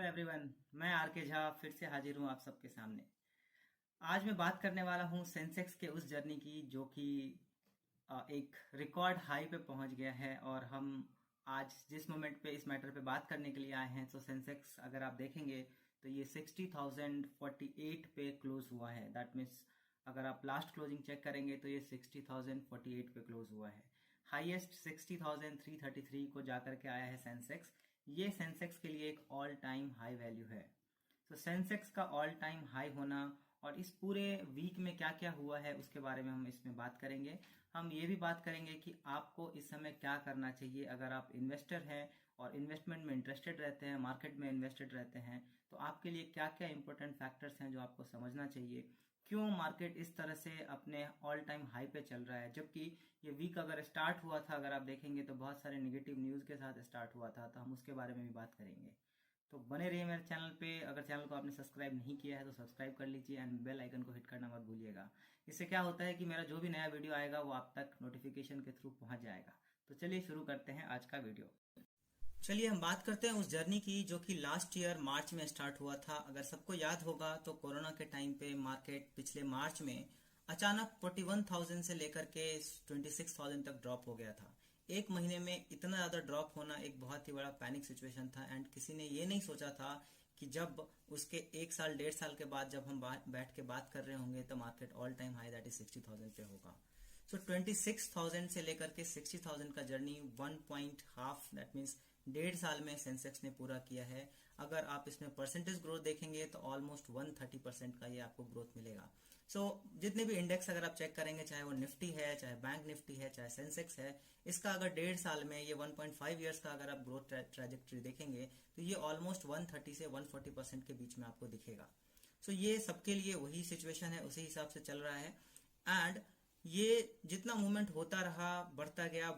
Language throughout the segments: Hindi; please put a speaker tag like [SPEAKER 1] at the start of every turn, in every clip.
[SPEAKER 1] हेलो एवरीवन, मैं आर के झा फिर से हाजिर हूँ आप सबके सामने। आज मैं बात करने वाला हूँ सेंसेक्स के उस जर्नी की जो कि एक रिकॉर्ड हाई पे पहुंच गया है। और हम आज जिस मोमेंट पे इस मैटर पे बात करने के लिए आए हैं, तो सेंसेक्स अगर आप देखेंगे तो ये 60,048 पे क्लोज हुआ है। दैट मीन्स अगर आप लास्ट क्लोजिंग चेक करेंगे तो ये 60,048 पे क्लोज हुआ है। हाईएस्ट 60,333 को जाकर के आया है सेंसेक्स। ये सेंसेक्स के लिए एक ऑल टाइम हाई वैल्यू है। तो सेंसेक्स का ऑल टाइम हाई होना और इस पूरे वीक में क्या क्या हुआ है उसके बारे में हम इसमें बात करेंगे। हम ये भी बात करेंगे कि आपको इस समय क्या करना चाहिए अगर आप इन्वेस्टर हैं और इन्वेस्टमेंट में इंटरेस्टेड रहते हैं, मार्केट में इन्वेस्टेड रहते हैं, तो आपके लिए क्या क्या इंपॉर्टेंट फैक्टर्स हैं जो आपको समझना चाहिए। क्यों मार्केट इस तरह से अपने ऑल टाइम हाई पे चल रहा है, जबकि ये वीक अगर स्टार्ट हुआ था, अगर आप देखेंगे तो बहुत सारे नेगेटिव न्यूज़ के साथ स्टार्ट हुआ था। तो हम उसके बारे में भी बात करेंगे। तो बने रहिए मेरे चैनल पे। अगर चैनल को आपने सब्सक्राइब नहीं किया है तो सब्सक्राइब कर लीजिए एंड बेल आइकन को हिट करना मत भूलिएगा। इससे क्या होता है कि मेरा जो भी नया वीडियो आएगा वो आप तक नोटिफिकेशन के थ्रू पहुंच जाएगा। तो चलिए शुरू करते हैं आज का वीडियो। चलिए हम बात करते हैं उस जर्नी की जो कि लास्ट ईयर मार्च में स्टार्ट हुआ था। अगर सबको याद होगा तो कोरोना के टाइम पे मार्केट पिछले मार्च में अचानक 41,000 से लेकर के 26,000 तक ड्रॉप हो गया था। एक महीने में इतना ज्यादा ड्रॉप होना एक बहुत ही बड़ा पैनिक सिचुएशन था। एंड किसी ने ये नहीं सोचा था कि जब उसके एक साल 1.5 साल के बाद जब हम बैठ के बात कर रहे होंगे तो market all time high that is 60,000 पे होगा। सो 26,000 से लेकर के 60,000 का जर्नी 1.5 दैट मीन्स 1.5 साल में सेंसेक्स ने पूरा किया है। अगर आप इसमें परसेंटेज ग्रोथ देखेंगे तो ऑलमोस्ट 130% का ये आपको ग्रोथ मिलेगा। सो जितने भी इंडेक्स अगर आप चेक करेंगे, चाहे वो निफ्टी है, चाहे बैंक निफ्टी है, चाहे सेंसेक्स है, इसका अगर 1.5 साल में ये 1.5 ईयर्स का अगर आप ग्रोथ ट्रैजेक्टरी देखेंगे तो ये ऑलमोस्ट 130 से 140% के बीच में आपको दिखेगा। सो ये सबके लिए वही सिचुएशन है, उसी हिसाब से चल रहा है। एंड ये जितना मूवमेंट होता रहा बढ़ता गया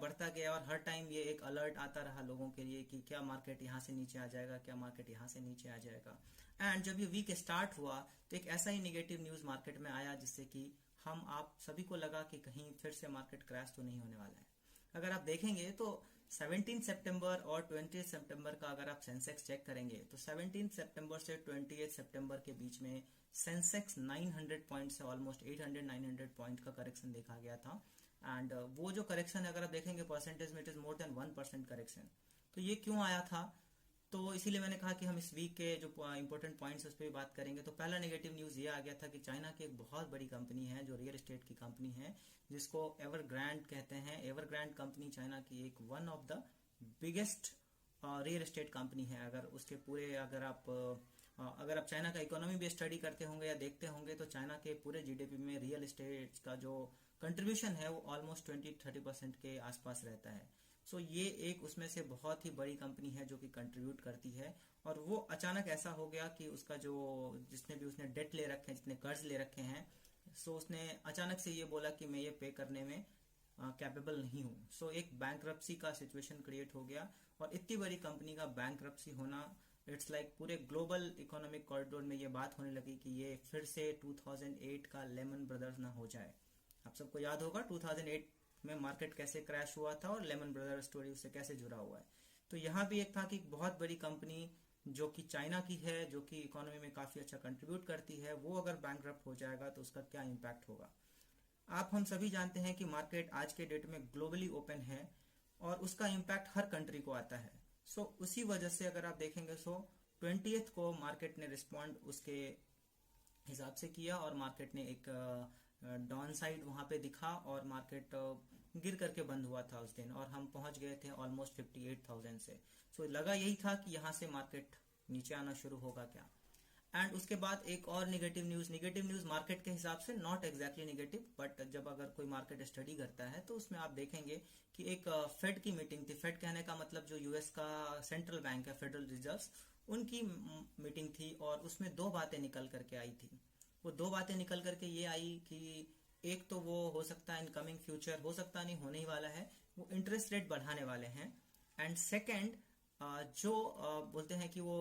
[SPEAKER 1] और हर टाइम ये एक अलर्ट आता रहा लोगों के लिए कि क्या मार्केट यहाँ से नीचे आ जाएगा, क्या मार्केट यहाँ से नीचे आ जाएगा। एंड जब ये वीक स्टार्ट हुआ तो एक ऐसा ही नेगेटिव न्यूज मार्केट में आया जिससे कि हम आप सभी को लगा कि कहीं फिर से मार्केट क्रैश तो नहीं होने वाला है। अगर आप देखेंगे तो 17 सितंबर और 20 सितंबर का अगर आप सेंसेक्स चेक करेंगे तो 17 सितंबर से 28 सितंबर के बीच में सेंसेक्स 900 पॉइंट से ऑलमोस्ट 800-900 पॉइंट का करेक्शन देखा गया था। एंड वो जो करेक्शन है अगर आप देखेंगे परसेंटेज में it is more than 1% correction. तो ये क्यों आया था? तो इसीलिए मैंने कहा कि हम इस वीक के जो इंपॉर्टेंट पॉइंट्स उस पर भी बात करेंगे। तो पहला नेगेटिव न्यूज ये आ गया था कि चाइना की एक बहुत बड़ी कंपनी है जो रियल एस्टेट की कंपनी है, जिसको एवरग्रैंड कहते हैं। एवरग्रैंड कंपनी चाइना की एक one of the biggest real estate company है। अगर उसके पूरे अगर आप चाइना का इकोनॉमी भी स्टडी करते होंगे या देखते होंगे तो चाइना के पूरे जीडीपी में रियल एस्टेट का जो कंट्रीब्यूशन है वो ऑलमोस्ट 20-30% के आसपास रहता है। सो ये एक उसमें से बहुत ही बड़ी कंपनी है जो कि कंट्रीब्यूट करती है। और वो अचानक ऐसा हो गया कि उसका जो जिसने भी उसने डेट ले रखे हैं, जितने कर्ज ले रखे हैं, सो उसने अचानक से ये बोला कि मैं ये पे करने में कैपेबल नहीं हूँ। सो एक बैंक्रप्सी का सिचुएशन क्रिएट हो गया। और इतनी बड़ी कंपनी का बैंक्रप्सी होना, इट्स लाइक पूरे ग्लोबल इकोनॉमिक कॉरिडोर में ये बात होने लगी कि ये फिर से 2008 का लेमन ब्रदर्स ना हो जाए। आप सबको याद होगा 2008 में मार्केट कैसे क्रैश हुआ था और लेमन ब्रदर्स स्टोरी उससे कैसे जुड़ा हुआ है। तो यहाँ भी एक था कि बहुत बड़ी कंपनी जो कि चाइना की है, जो कि इकोनॉमी में काफी अच्छा कंट्रीब्यूट करती है, वो अगर बैंकरप्ट हो जाएगा तो उसका क्या इम्पैक्ट होगा। आप हम सभी जानते हैं कि मार्केट आज के डेट में ग्लोबली ओपन है और उसका इम्पैक्ट हर कंट्री को आता है। सो उसी वजह से अगर आप देखेंगे 20th को मार्केट ने रिस्पॉन्ड उसके हिसाब से किया और मार्केट ने एक डाउन साइड वहां पे दिखा और मार्केट गिर करके बंद हुआ था उस दिन और हम पहुंच गए थे ऑलमोस्ट 58,000 से। सो लगा यही था कि यहां से मार्केट नीचे आना शुरू होगा क्या। एंड उसके बाद एक और नेगेटिव न्यूज मार्केट के हिसाब से नॉट एग्जैक्टली नेगेटिव, बट जब अगर कोई मार्केट स्टडी करता है तो उसमें आप देखेंगे कि एक फेड की मीटिंग थी। फेड कहने का मतलब जो यूएस का सेंट्रल बैंक है, फेडरल रिजर्व, उनकी मीटिंग थी और उसमें दो बातें निकल करके आई थी। वो दो बातें निकल करके ये आई कि एक तो वो हो सकता है इनकमिंग फ्यूचर, हो सकता नहीं होने ही वाला है, वो इंटरेस्ट रेट बढ़ाने वाले हैं। एंड सेकेंड जो बोलते हैं कि वो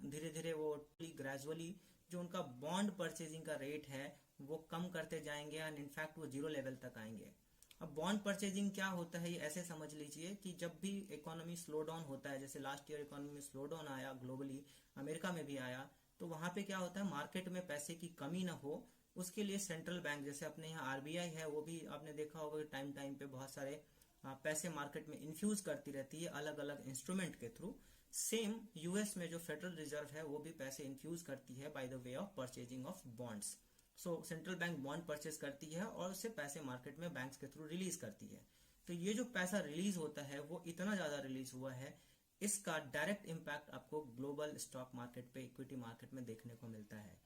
[SPEAKER 1] धीरे धीरे वो ग्रेजुअली जो उनका बॉन्ड परचेजिंग का रेट है वो कम करते जाएंगे एंड इनफैक्ट वो जीरो लेवल तक आएंगे। अब बॉन्ड परचेजिंग क्या होता है, ये ऐसे समझ लीजिए कि जब भी इकोनॉमी स्लो डाउन होता है, जैसे लास्ट ईयर इकोनॉमी में स्लो डाउन आया ग्लोबली, अमेरिका में भी आया, तो वहां पे क्या होता है, मार्केट में पैसे की कमी ना हो उसके लिए सेंट्रल बैंक, जैसे अपने यहाँ आरबीआई है, वो भी आपने देखा होगा कि टाइम टाइम पे बहुत सारे पैसे मार्केट में इन्फ्यूज करती रहती है अलग अलग इंस्ट्रूमेंट के थ्रू। सेम यूएस में जो फेडरल रिजर्व है वो भी पैसे इन्फ्यूज करती है by the way of purchasing of bonds. So central bank bond purchase करती है और उससे पैसे मार्केट में बैंक्स के थ्रू रिलीज करती है। तो ये जो पैसा रिलीज होता है वो इतना ज्यादा रिलीज हुआ है, इसका डायरेक्ट इम्पैक्ट आपको ग्लोबल स्टॉक मार्केट पे, इक्विटी मार्केट में देखने को मिलता है।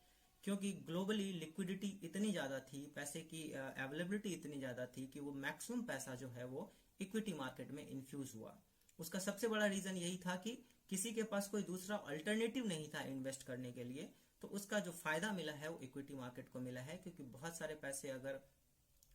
[SPEAKER 1] क्योंकि ग्लोबली लिक्विडिटी इतनी ज्यादा थी, पैसे की अवेलेबिलिटी इतनी ज्यादा थी कि वो मैक्सिमम पैसा जो है वो इक्विटी मार्केट में इन्फ्यूज हुआ। उसका सबसे बड़ा रीजन यही था कि किसी के पास कोई दूसरा अल्टरनेटिव नहीं था इन्वेस्ट करने के लिए, तो उसका जो फायदा मिला है वो इक्विटी मार्केट को मिला है। क्योंकि बहुत सारे पैसे अगर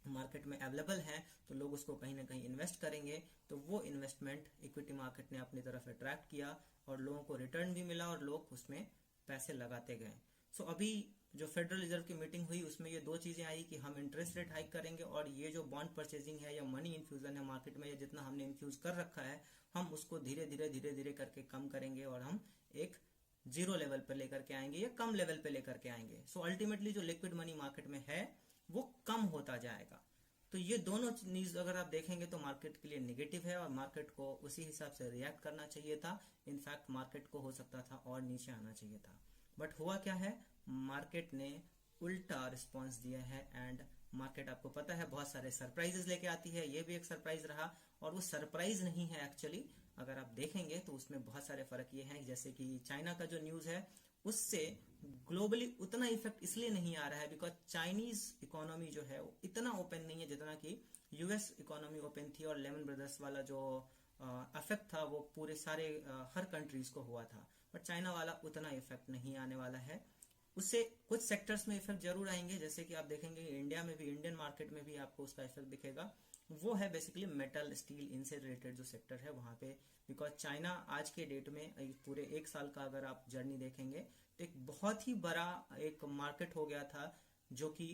[SPEAKER 1] मार्केट में अवेलेबल हैं तो लोग उसको कहीं ना कहीं इन्वेस्ट करेंगे, तो वो इन्वेस्टमेंट इक्विटी मार्केट ने अपनी तरफ अट्रैक्ट किया और लोगों को रिटर्न भी मिला और लोग उसमें पैसे लगाते गए। सो अभी जो फेडरल रिजर्व की मीटिंग हुई उसमें ये दो चीजें आई कि हम इंटरेस्ट रेट हाइक करेंगे और ये जो बॉन्ड परचेजिंग है या मनी इन्फ्यूजन है मार्केट में, या जितना हमने इन्फ्यूज कर रखा है हम उसको धीरे धीरे करके कम करेंगे और हम एक जीरो लेवल पे लेकर के आएंगे या कम लेवल पे लेकर के आएंगे। सो अल्टीमेटली जो लिक्विड मनी मार्केट में है वो कम होता जाएगा। तो ये दोनों न्यूज अगर आप देखेंगे तो मार्केट के लिए नेगेटिव है और मार्केट को उसी हिसाब से रिएक्ट करना चाहिए था। इनफैक्ट मार्केट को हो सकता था और नीचे आना चाहिए था, बट हुआ क्या है, मार्केट ने उल्टा रिस्पॉन्स दिया है। एंड मार्केट आपको पता है बहुत सारे सरप्राइजेस लेके आती है, ये भी एक सरप्राइज रहा। और वो सरप्राइज नहीं है एक्चुअली, अगर आप देखेंगे तो उसमें बहुत सारे फर्क ये हैं, जैसे कि चाइना का जो न्यूज है उससे ग्लोबली उतना इफेक्ट इसलिए नहीं आ रहा है बिकॉज चाइनीज इकोनॉमी जो है वो इतना ओपन नहीं है जितना कि यूएस इकोनॉमी ओपन थी। और लेमन ब्रदर्स वाला जो इफेक्ट था वो पूरे सारे हर कंट्रीज को हुआ था, बट चाइना वाला उतना इफेक्ट नहीं आने वाला है। उससे कुछ सेक्टर्स में इफेक्ट जरूर आएंगे, जैसे कि आप देखेंगे इंडिया में भी, इंडियन मार्केट में भी आपको उसका इफेक्ट दिखेगा। वो है बेसिकली मेटल, स्टील, इनसे रिलेटेड जो सेक्टर है वहां पे। बिकॉज चाइना आज के डेट में पूरे एक साल का अगर आप जर्नी देखेंगे तो एक बहुत ही बड़ा एक मार्केट हो गया था जो कि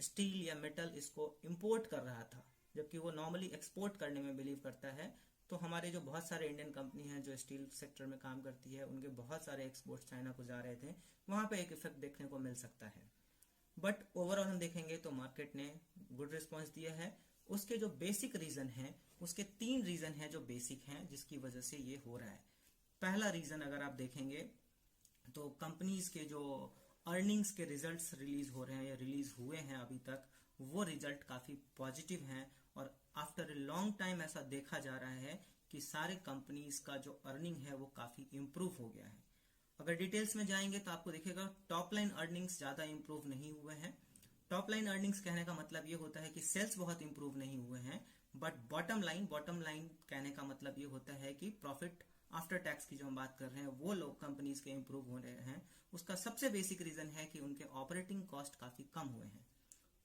[SPEAKER 1] स्टील या मेटल इसको इंपोर्ट कर रहा था, जबकि वो नॉर्मली एक्सपोर्ट करने में बिलीव करता है। तो हमारे जो बहुत सारे इंडियन कंपनी हैं जो स्टील सेक्टर में काम करती है उनके बहुत सारे एक्सपोर्ट्स चाइना को जा रहे थे, वहां पे एक इफेक्ट देखने को मिल सकता है। बट ओवरऑल हम देखेंगे तो मार्केट ने गुड रिस्पॉन्स दिया है। उसके जो बेसिक रीजन है, उसके 3 रीजन है जो बेसिक हैं जिसकी वजह से ये हो रहा है। पहला रीजन अगर आप देखेंगे तो कंपनीज के जो अर्निंग्स के रिजल्ट्स रिलीज हो रहे हैं या रिलीज हुए हैं अभी तक, वो रिजल्ट काफी पॉजिटिव हैं। और आफ्टर ए लॉन्ग टाइम ऐसा देखा जा रहा है कि सारे कंपनीज का जो अर्निंग है वो काफी इंप्रूव हो गया है। अगर डिटेल्स में जाएंगे तो आपको दिखेगा टॉप लाइन अर्निंग्स ज्यादा इंप्रूव नहीं हुए हैं। टॉप लाइन अर्निंग्स कहने का मतलब ये होता है कि सेल्स बहुत इंप्रूव नहीं हुए हैं, बट बॉटम लाइन कहने का मतलब ये होता है कि प्रॉफिट आफ्टर टैक्स की जो हम बात कर रहे हैं वो लोग कंपनीज के इंप्रूव हो रहे हैं। उसका सबसे बेसिक रीजन है कि उनके ऑपरेटिंग कॉस्ट काफी कम हुए हैं।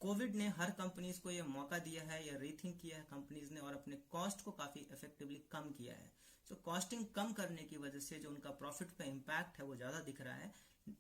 [SPEAKER 1] कोविड ने हर कंपनीज को यह मौका दिया है या रीथिंक किया है कंपनीज ने और अपने कॉस्ट को काफी इफेक्टिवली कम किया है। सो कॉस्टिंग कम करने की वजह से जो उनका प्रॉफिट पे इम्पैक्ट है वो ज्यादा दिख रहा है,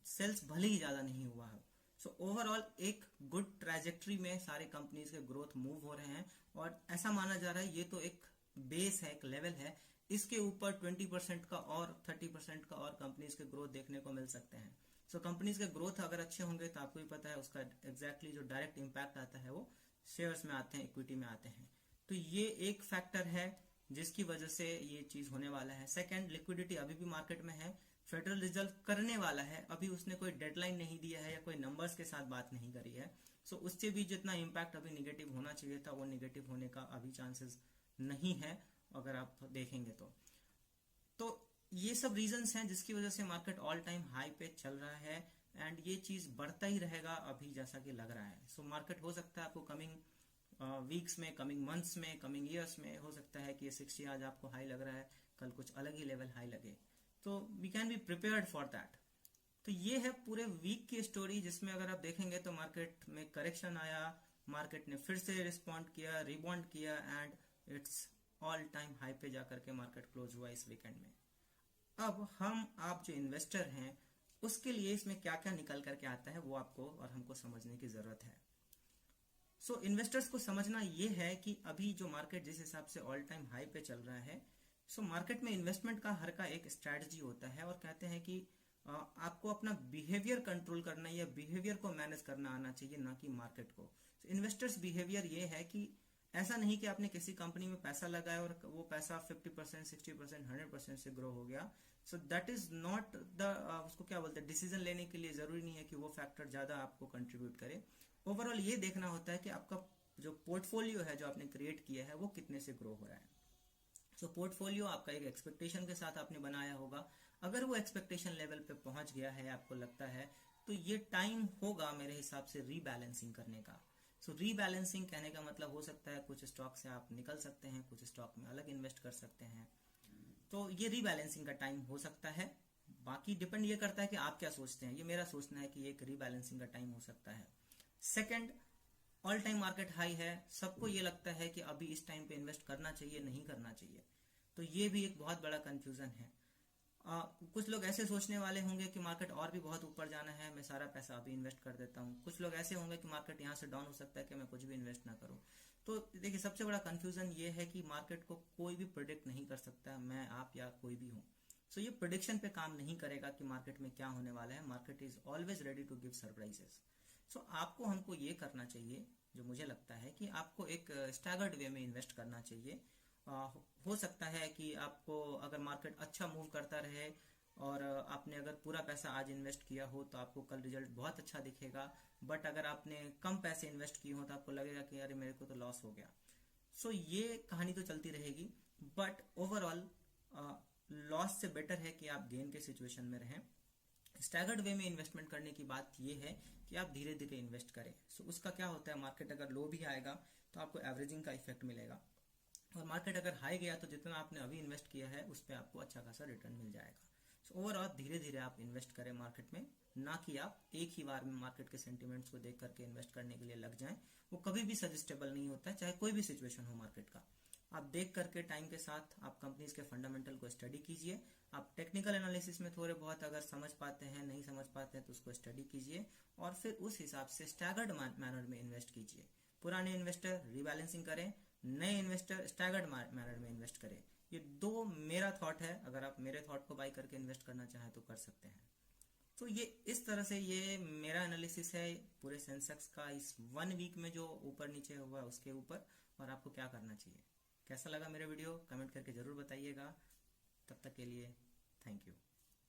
[SPEAKER 1] सेल्स भले ही ज्यादा नहीं हुआ है। सो ओवरऑल एक गुड ट्रैजेक्टरी में सारे कंपनीज के ग्रोथ मूव हो रहे हैं और ऐसा माना जा रहा है ये तो एक बेस है, एक लेवल है, इसके ऊपर 20% का और 30% का और कंपनीज के ग्रोथ देखने को मिल सकते हैं। सो कंपनीज के ग्रोथ अगर अच्छे होंगे तो आपको भी पता है उसका एग्जैक्टली जो डायरेक्ट इम्पैक्ट आता है वो शेयर्स में आते हैं, इक्विटी में आते हैं। तो ये एक फैक्टर है जिसकी वजह से ये चीज होने वाला है। सेकंड, लिक्विडिटी अभी भी मार्केट में है, फेडरल रिजर्व करने वाला है, अभी उसने कोई डेडलाइन नहीं दिया है या कोई नंबर्स के साथ बात नहीं करी है। सो उससे भी जितना इम्पैक्ट अभी निगेटिव होना चाहिए था वो निगेटिव होने का अभी चांसेस नहीं है अगर आप देखेंगे तो ये सब रीजंस हैं जिसकी वजह से मार्केट ऑल टाइम हाई पे चल रहा है एंड ये चीज बढ़ता ही रहेगा अभी जैसा कि लग रहा है। सो मार्केट हो सकता है आपको कमिंग वीक्स में, कमिंग मंथ्स में, कमिंग ईयर्स में हो सकता है कि ये 60 आज आपको हाई लग रहा है, कल कुछ अलग ही लेवल हाई लगे, तो we can be prepared for that. तो ये है पूरे वीक की स्टोरी जिसमें अगर आप देखेंगे तो मार्केट में करेक्शन आया, मार्केट ने फिर से रिस्पॉन्ड किया, रिबॉन्ड किया and it's all time high पे जाकर के मार्केट क्लोज हुआ इस वीकेंड में। अब आप जो इन्वेस्टर हैं उसके लिए इसमें क्या क्या निकल करके आता है वो आपको और हमको समझने की जरूरत है। सो इन्वेस्टर्स को समझना ये है कि अभी जो मार्केट जिस हिसाब से ऑल टाइम हाई पे चल रहा है, सो मार्केट में इन्वेस्टमेंट का हर का एक स्ट्रैटेजी होता है और कहते हैं कि आपको अपना बिहेवियर कंट्रोल करना या बिहेवियर को मैनेज करना आना चाहिए, ना कि मार्केट को। इन्वेस्टर्स बिहेवियर ये है कि ऐसा नहीं कि आपने किसी कंपनी में पैसा लगाया और वो पैसा 50%, 60%, 100% से ग्रो हो गया। So that is not the, उसको क्या बोलते हैं, डिसीजन लेने के लिए जरूरी नहीं है कि वो फैक्टर ज्यादा आपको कंट्रीब्यूट करे। ओवरऑल ये देखना होता है कि आपका जो पोर्टफोलियो है जो आपने क्रिएट किया है वो कितने से ग्रो हो रहा है। सो पोर्टफोलियो आपका एक एक्सपेक्टेशन के साथ आपने बनाया होगा। अगर वो एक्सपेक्टेशन लेवल पे पहुंच गया है, आपको लगता है, तो ये टाइम होगा मेरे हिसाब से रीबैलेंसिंग करने का। सो रीबैलेंसिंग कहने का मतलब हो सकता है कुछ स्टॉक से आप निकल सकते हैं, कुछ स्टॉक में अलग इन्वेस्ट कर सकते हैं। तो ये रीबैलेंसिंग का टाइम हो सकता है। बाकी डिपेंड ये करता है कि आप क्या सोचते हैं। ये मेरा सोचना है कि एक रीबैलेंसिंग का टाइम हो सकता है। Second, all time market high है, सबको ये लगता है कि अभी इस टाइम पे इन्वेस्ट करना चाहिए, नहीं करना चाहिए। तो ये भी एक बहुत बड़ा कंफ्यूजन है। कुछ लोग ऐसे सोचने वाले होंगे कि मार्केट और भी बहुत ऊपर जाना है, मैं सारा पैसा अभी इन्वेस्ट कर देता हूँ। कुछ लोग ऐसे होंगे कि मार्केट यहाँ से डाउन हो सकता है कि मैं कुछ भी इन्वेस्ट ना करूँ। तो देखिए, सबसे बड़ा कंफ्यूजन ये है कि मार्केट को कोई भी प्रिडिक्ट नहीं कर सकता, मैं, आप या कोई भी हो। सो ये प्रिडिक्शन पे काम नहीं करेगा कि मार्केट में क्या होने वाला है। Market is always ready to give surprises. So आपको, हमको ये करना चाहिए, जो मुझे लगता है कि आपको एक स्टैगर्ड वे में इन्वेस्ट करना चाहिए। हो सकता है कि आपको अगर मार्केट अच्छा मूव करता रहे और आपने अगर पूरा पैसा आज इन्वेस्ट किया हो तो आपको कल रिजल्ट बहुत अच्छा दिखेगा। बट अगर आपने कम पैसे इन्वेस्ट किए हो तो आपको लगेगा कि अरे मेरे को तो लॉस हो गया। सो ये कहानी तो चलती रहेगी। बट ओवरऑल लॉस से बेटर है कि आप गेन के सिचुएशन में रहें। स्टैगर्ड वे में इन्वेस्टमेंट करने की बात यह है कि आप धीरे धीरे इन्वेस्ट करें। सो उसका क्या होता है, मार्केट अगर लो भी आएगा तो आपको एवरेजिंग का इफेक्ट मिलेगा, और मार्केट अगर हाई गया तो जितना आपने अभी इन्वेस्ट किया है उस पर आपको अच्छा खासा रिटर्न मिल जाएगा। सो ओवरऑल धीरे धीरे आप इन्वेस्ट करें मार्केट में, ना कि आप एक ही बार में मार्केट के सेंटिमेंट्स को देख करके इन्वेस्ट करने के लिए लग जाएं। वो कभी भी सजेस्टेबल नहीं होता है, चाहे कोई भी सिचुएशन हो मार्केट का। आप देख करके टाइम के साथ आप कंपनीज के फंडामेंटल को स्टडी कीजिए। आप टेक्निकल एनालिसिस में थोड़े बहुत अगर समझ पाते हैं, नहीं समझ पाते हैं तो उसको स्टडी कीजिए और फिर उस हिसाब से स्टैगर्ड मैनर में इन्वेस्ट कीजिए। पुराने इन्वेस्टर रीबैलेंसिंग करें, नए इन्वेस्टर स्टैगर्ड मैनर में इन्वेस्ट करें। ये दो मेरा थॉट है। अगर आप मेरे थॉट को बाय करके इन्वेस्ट करना चाहें तो कर सकते हैं। तो ये इस तरह से ये मेरा एनालिसिस है पूरे सेंसेक्स का इस 1 वीक में जो ऊपर नीचे हुआ उसके ऊपर, और आपको क्या करना चाहिए। कैसा लगा मेरा वीडियो कमेंट करके जरूर बताइएगा। तब तक के लिए थैंक यू।